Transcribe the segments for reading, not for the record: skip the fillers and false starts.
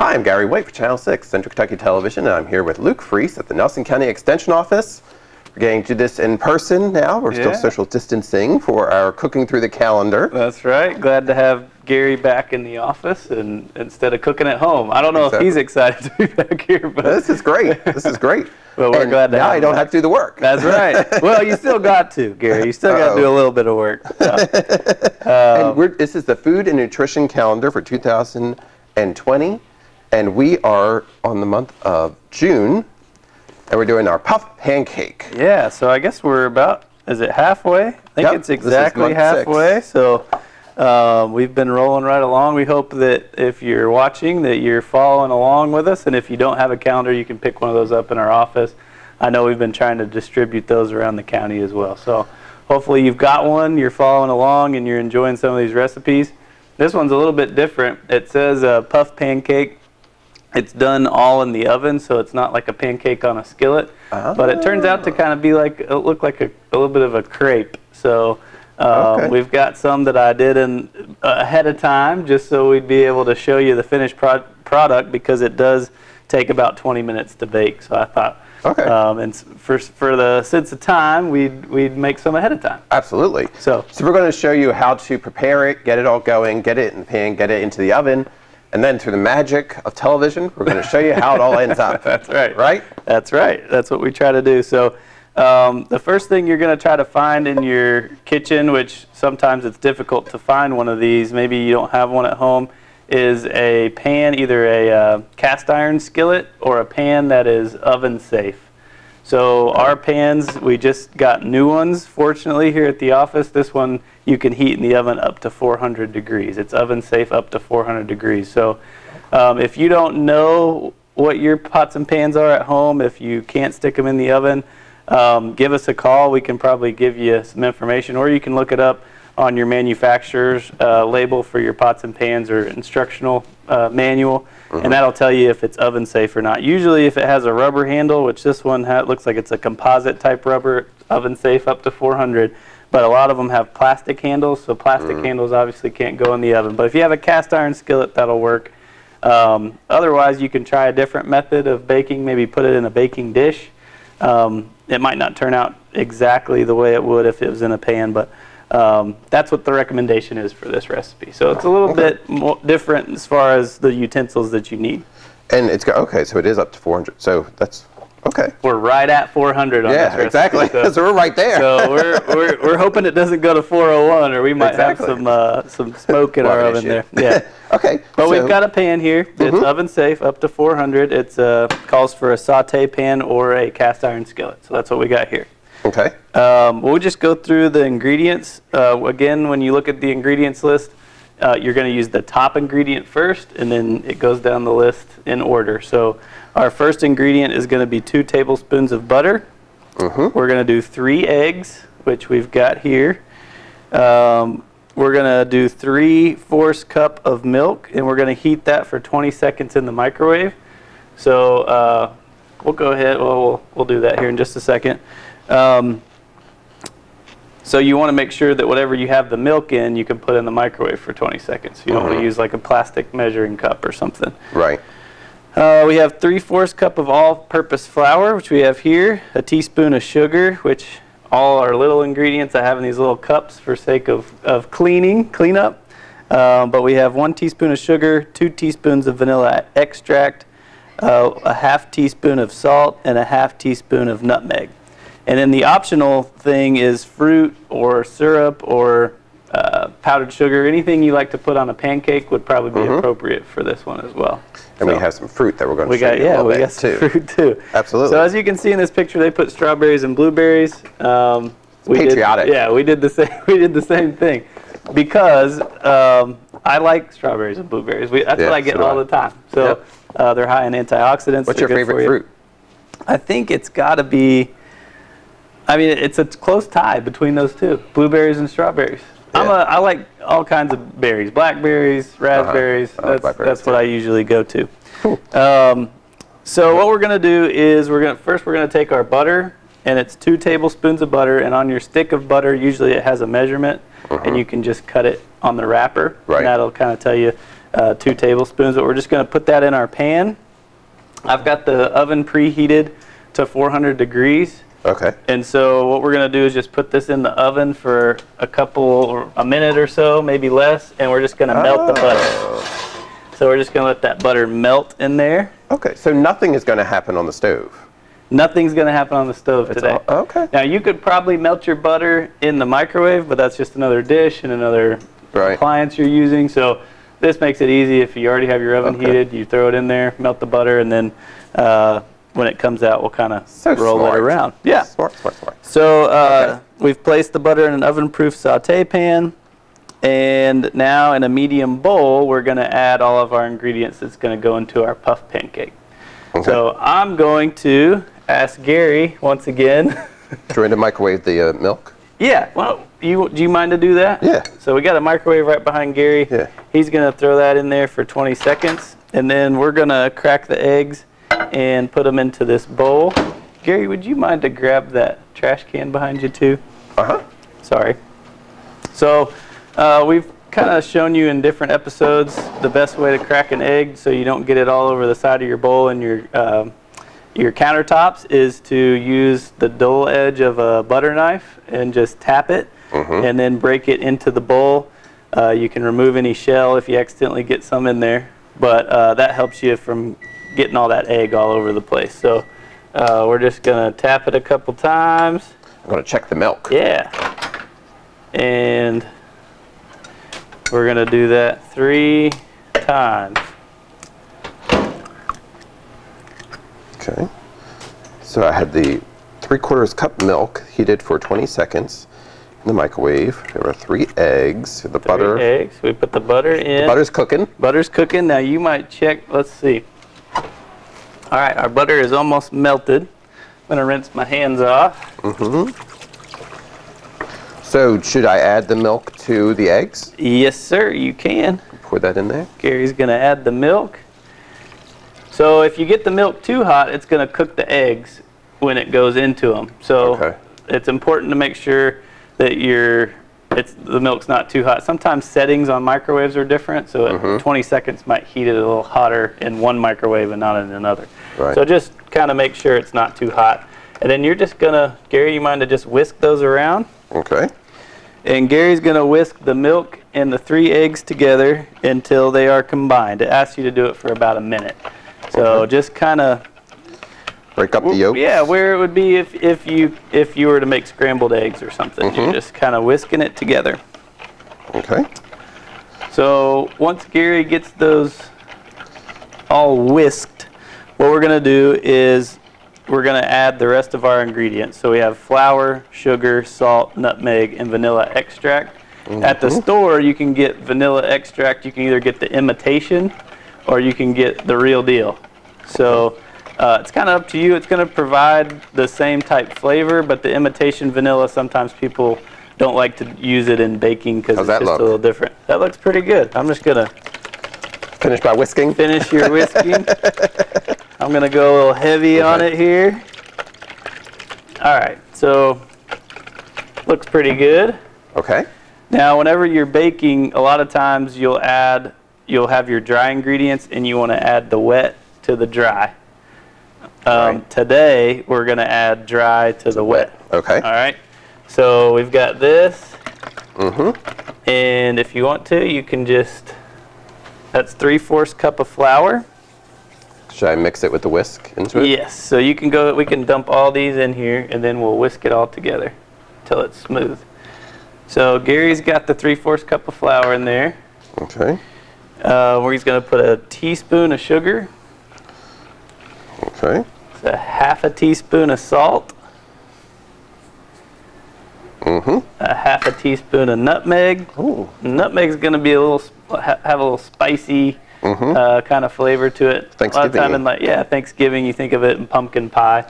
Hi, I'm Gary White for Channel 6, Central Kentucky Television, and I'm here with Luke Freese at the Nelson County Extension Office. We're getting to do this in person now. We're still social distancing for our cooking through the calendar. That's right. Glad to have Gary back in the office and instead of cooking at home. I don't know if he's excited to be back here, but this is great. This is great. But we're glad to have him. Now I don't have to do the work. That's right. Well, you still got to, Gary. You still got to do a little bit of work. So. And this is the food and nutrition calendar for 2020, and we are on the month of June. And we're doing our puff pancake. Yeah, so I guess we're about, is it halfway? I think it's exactly halfway. 6. So we've been rolling right along. We hope that if you're watching that you're following along with us. And if you don't have a calendar, you can pick one of those up in our office. I know we've been trying to distribute those around the county as well. So hopefully you've got one, you're following along, and you're enjoying some of these recipes. This one's a little bit different. It says puff pancake. It's done all in the oven, so it's not like a pancake on a skillet. But it turns out to kind of be like, look like a little bit of a crepe. So we've got some that I did ahead of time, just so we'd be able to show you the finished product, because it does take about 20 minutes to bake. So I thought, and for the sense of time, we'd make some ahead of time. Absolutely. So we're going to show you how to prepare it, get it all going, get it in the pan, get it into the oven. And then through the magic of television, we're going to show you how it all ends up. That's right. Right? That's right. That's what we try to do. So the first thing you're going to try to find in your kitchen, which sometimes it's difficult to find one of these, maybe you don't have one at home, is a pan, either a cast iron skillet or a pan that is oven safe. So our pans, we just got new ones, fortunately, here at the office. This one you can heat in the oven up to 400 degrees. It's oven safe up to 400 degrees. So if you don't know what your pots and pans are at home, if you can't stick them in the oven, give us a call. We can probably give you some information, or you can look it up on your manufacturer's label for your pots and pans or instructional manual, and that'll tell you if it's oven safe or not. Usually if it has a rubber handle, which this one looks like it's a composite type rubber, oven safe up to 400, but a lot of them have plastic handles, so plastic handles obviously can't go in the oven. But if you have a cast iron skillet, that'll work. Otherwise, you can try a different method of baking, maybe put it in a baking dish. It might not turn out exactly the way it would if it was in a pan, but that's what the recommendation is for this recipe. So it's a little bit more different as far as the utensils that you need. And it's so it is up to 400. So that's We're right at 400 on this recipe. Exactly. So we're right there. So we're hoping it doesn't go to 401, or we might have some smoke in our oven there. Yeah. But we've got a pan here. It's oven safe up to 400. It calls for a saute pan or a cast iron skillet. So that's what we got here. Okay. We'll just go through the ingredients. Again, when you look at the ingredients list, you're going to use the top ingredient first, and then it goes down the list in order. So our first ingredient is going to be 2 tablespoons of butter. We're going to do 3 eggs, which we've got here. We're going to do 3/4 cup of milk, and we're going to heat that for 20 seconds in the microwave. So we'll go ahead. Well, we'll do that here in just a second. So you want to make sure that whatever you have the milk in, you can put in the microwave for 20 seconds. You don't want to use like a plastic measuring cup or something. Right. We have 3/4 cup of all-purpose flour, which we have here. A teaspoon of sugar, which all our little ingredients I have in these little cups for sake of cleanup. But we have 1 teaspoon of sugar, 2 teaspoons of vanilla extract, a 1/2 teaspoon of salt, and a 1/2 teaspoon of nutmeg. And then the optional thing is fruit or syrup or powdered sugar. Anything you like to put on a pancake would probably be appropriate for this one as well. And we have some fruit that we're going to show you we got some fruit too. Absolutely. So as you can see in this picture, they put strawberries and blueberries. Patriotic. We did the same. We did the same thing because I like strawberries and blueberries. That's what I get all the time. So they're high in antioxidants. What's your favorite fruit? I think it's got to be. I mean, it's a close tie between those two, blueberries and strawberries. I like all kinds of berries, blackberries, raspberries. That's what I usually go to. Cool. So what we're going to do is first we're going to take our butter, and it's 2 tablespoons of butter, and on your stick of butter, usually it has a measurement, and you can just cut it on the wrapper, and that'll kind of tell you 2 tablespoons. But we're just going to put that in our pan. I've got the oven preheated to 400 degrees. Okay. And so what we're going to do is just put this in the oven for a minute or so, maybe less, and we're just going to melt the butter. So we're just going to let that butter melt in there. Okay, so nothing is going to happen on the stove. Nothing's going to happen on the stove today. Okay. Now, you could probably melt your butter in the microwave, but that's just another dish and another appliance you're using. So this makes it easy. If you already have your oven heated, you throw it in there, melt the butter, and then when it comes out, we'll kind of roll it around. Yeah. Smart. So we've placed the butter in an oven-proof saute pan. And now in a medium bowl, we're going to add all of our ingredients that's going to go into our puff pancake. Okay. So I'm going to ask Gary once again. Do you want to microwave the milk? Yeah. Well, do you mind to do that? Yeah. So we got a microwave right behind Gary. Yeah. He's going to throw that in there for 20 seconds. And then we're going to crack the eggs and put them into this bowl. Gary, would you mind to grab that trash can behind you too? Uh-huh. Sorry. So we've kind of shown you in different episodes the best way to crack an egg so you don't get it all over the side of your bowl and your countertops is to use the dull edge of a butter knife and just tap it and then break it into the bowl. You can remove any shell if you accidentally get some in there, but that helps you from getting all that egg all over the place. So we're just going to tap it a couple times. I'm going to check the milk. Yeah. And we're going to do that 3 times. Okay. So I had the 3/4 cup milk heated for 20 seconds in the microwave. There were 3 eggs. The butter. 3 eggs. We put the butter in. The butter's cooking. Butter's cooking. Now you might check. Let's see. All right, our butter is almost melted. I'm going to rinse my hands off. So should I add the milk to the eggs? Yes, sir, you can. Pour that in there. Gary's going to add the milk. So if you get the milk too hot, it's going to cook the eggs when it goes into them. So it's important to make sure that the milk's not too hot. Sometimes settings on microwaves are different, so 20 seconds might heat it a little hotter in one microwave and not in another. Right. So just kind of make sure it's not too hot. And then you're just going to, Gary, you mind to just whisk those around? Okay. And Gary's going to whisk the milk and the 3 eggs together until they are combined. It asks you to do it for about a minute. So just kind of break up the yolks. Yeah, where it would be if you were to make scrambled eggs or something. You're just kind of whisking it together. Okay. So once Gary gets those all whisked, what we're going to do is we're going to add the rest of our ingredients. So we have flour, sugar, salt, nutmeg, and vanilla extract. At the store, you can get vanilla extract. You can either get the imitation or you can get the real deal. So it's kind of up to you. It's going to provide the same type flavor, but the imitation vanilla, sometimes people don't like to use it in baking because it's just a little different. That looks pretty good. I'm just going to finish by whisking. Finish your whisking. I'm going to go a little heavy on it here. All right, so looks pretty good. Okay. Now, whenever you're baking, a lot of times you'll have your dry ingredients and you want to add the wet to the dry. Today, we're going to add dry to the wet. Okay. All right. So we've got this. And if you want to, you can just, that's 3/4 cup of flour. Should I mix it with the whisk into it? Yes. So we can dump all these in here and then we'll whisk it all together until it's smooth. So Gary's got the 3/4 cup of flour in there. Okay. Where he's going to put a teaspoon of sugar. Okay. It's a 1/2 teaspoon of salt. A 1/2 teaspoon of nutmeg. Ooh. Nutmeg's going to be have a little spicy kind of flavor to it. Thanksgiving. A lot of time in Thanksgiving, you think of it in pumpkin pie,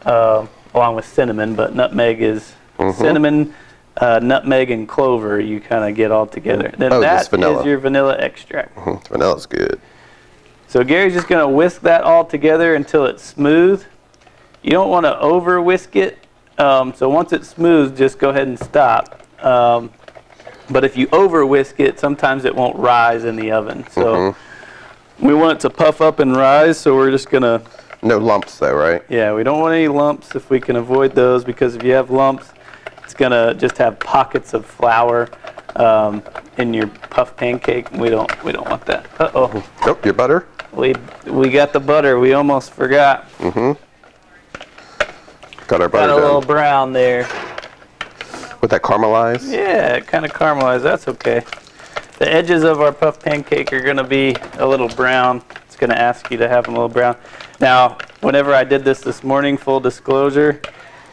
along with cinnamon, but nutmeg is cinnamon, nutmeg, and clover. You kind of get all together. Then that is your vanilla extract. Vanilla's good. So Gary's just going to whisk that all together until it's smooth. You don't want to over whisk it. So once it's smooth, just go ahead and stop. But if you over whisk it, sometimes it won't rise in the oven. So we want it to puff up and rise, so we're just going to... No lumps though, right? Yeah, we don't want any lumps if we can avoid those, because if you have lumps, it's going to just have pockets of flour in your puff pancake. We don't want that. Uh-oh. Oh, your butter? We got the butter. We almost forgot. Got our butter Got a done. little brown there. Would that caramelize? Yeah, it kind of caramelized. That's okay. The edges of our puff pancake are going to be a little brown. It's going to ask you to have them a little brown. Now, whenever I did this morning, full disclosure,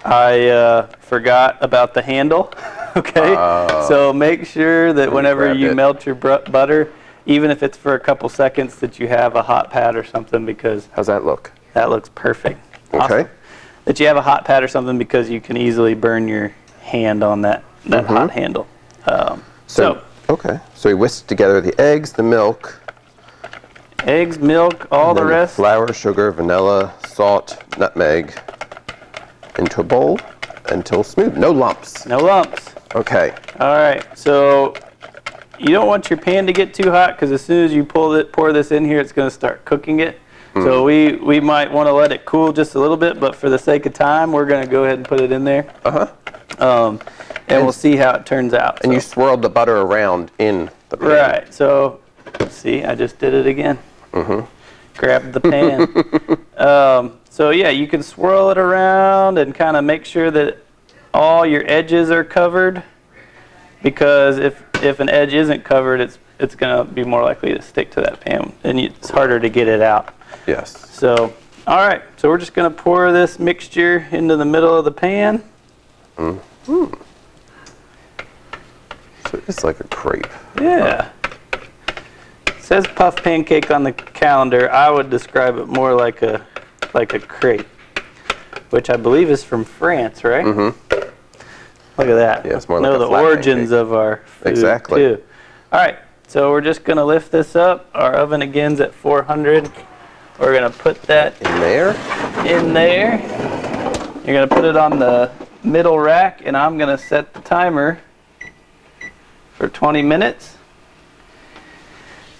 I forgot about the handle. Okay? So make sure that whenever you melt your butter, even if it's for a couple seconds, that you have a hot pad or something, because... How's that look? That looks perfect. Okay. Awesome. That you have a hot pad or something, because you can easily burn your hand on that hot handle. Okay. So we whisk together the eggs, the milk. Eggs, milk, all the rest. Flour, sugar, vanilla, salt, nutmeg into a bowl until smooth. No lumps. No lumps. Okay. All right. So you don't want your pan to get too hot, because as soon as you pour this in here, it's going to start cooking it. So we might want to let it cool just a little bit, but for the sake of time, we're going to go ahead and put it in there. And we'll see how it turns out. And you swirled the butter around in the pan. Right. So see, I just did it again. Grabbed the pan. So yeah, you can swirl it around and kind of make sure that all your edges are covered, because if an edge isn't covered, it's going to be more likely to stick to that pan, and it's harder to get it out. Yes. So, all right. So we're just going to pour this mixture into the middle of the pan. So it's like a crepe. Yeah. It says puff pancake on the calendar. I would describe it more like a crepe, which I believe is from France, right? Look at that. Yeah, it's more like a the flat origins pancake. of our food Exactly. too. All right. So we're just going to lift this up. Our oven again's at 400. We're going to put that In there. in there. You're going to put it on the middle rack, and I'm going to set the timer for 20 minutes.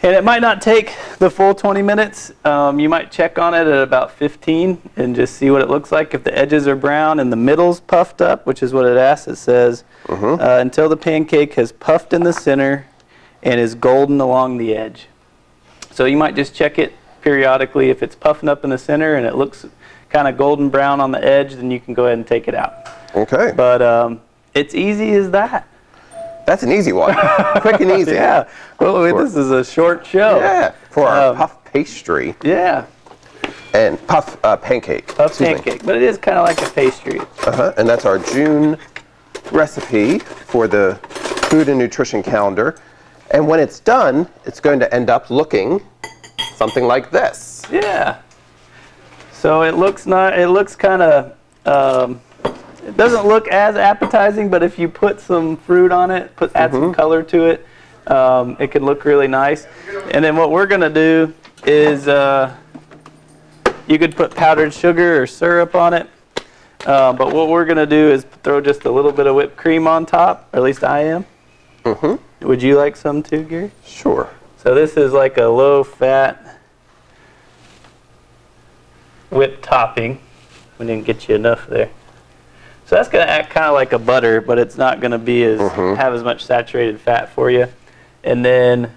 And it might not take the full 20 minutes. You might check on it at about 15 and just see what it looks like. If the edges are brown and the middle's puffed up, which is what it asks, it says, until the pancake has puffed in the center and is golden along the edge. So you might just check it periodically. If it's puffing up in the center and it looks kind of golden brown on the edge, then you can go ahead and take it out. Okay. But it's easy as that. That's an easy one. Quick and easy. Yeah. Well, this is a short show. Yeah. For our puff pastry. Yeah. And puff pancake. Puff pancake. But it is kind of like a pastry. And that's our June recipe for the food and nutrition calendar. And when it's done, it's going to end up looking something like this. Yeah. So it looks not. It looks kind of. It doesn't look as appetizing, but if you put some fruit on it, add some color to it, it can look really nice. And then what we're going to do is you could put powdered sugar or syrup on it. But what we're going to do is throw just a little bit of whipped cream on top, or at least I am. Would you like some too, Gary? Sure. So this is like a low-fat whipped topping. We didn't get you enough there. So that's going to act kind of like a butter, but it's not going to be have as much saturated fat for you. And then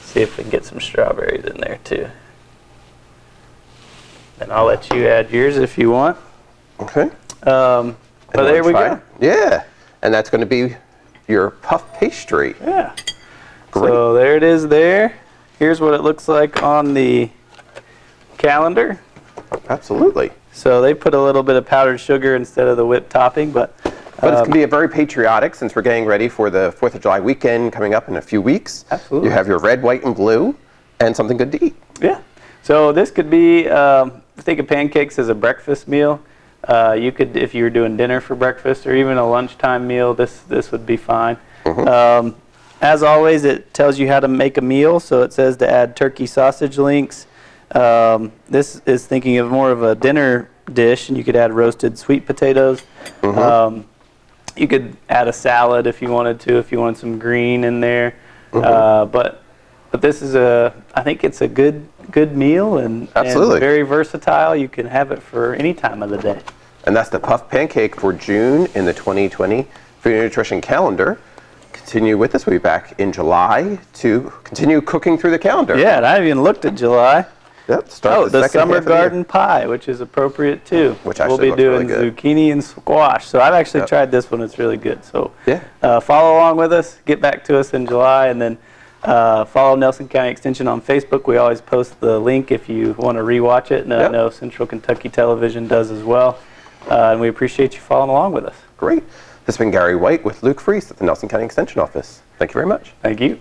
see if we can get some strawberries in there too. And I'll let you add yours if you want. Okay. But there we go. Yeah. And that's going to be your puff pastry. Yeah. Great. So there it is there. Here's what it looks like on the calendar. Absolutely. So they put a little bit of powdered sugar instead of the whipped topping, but it's going to be a very patriotic, since we're getting ready for the 4th of July weekend coming up in a few weeks. Absolutely. You have your red, white, and blue, and something good to eat. Yeah. So this could be, think of pancakes as a breakfast meal. You could, if you were doing dinner for breakfast or even a lunchtime meal, this would be fine. As always, it tells you how to make a meal. So it says to add turkey sausage links. This is thinking of more of a dinner dish, and you could add roasted sweet potatoes. You could add a salad if you wanted to, if you wanted some green in there. But this is I think it's a good meal and very versatile. You can have it for any time of the day. And that's the puff pancake for June in the 2020 Food and Nutrition Calendar. Continue with us. We'll be back in July to continue cooking through the calendar. Yeah, and I haven't even looked at July. Yep, start the summer garden pie, which is appropriate too. Which actually we'll be doing really good. Zucchini and squash. So I've actually tried this one. It's really good. So yeah. Follow along with us. Get back to us in July, and then follow Nelson County Extension on Facebook. We always post the link if you want to rewatch it, and I know Central Kentucky Television does as well. And we appreciate you following along with us. Great. This has been Gary White with Luke Freese at the Nelson County Extension Office. Thank you very much. Thank you.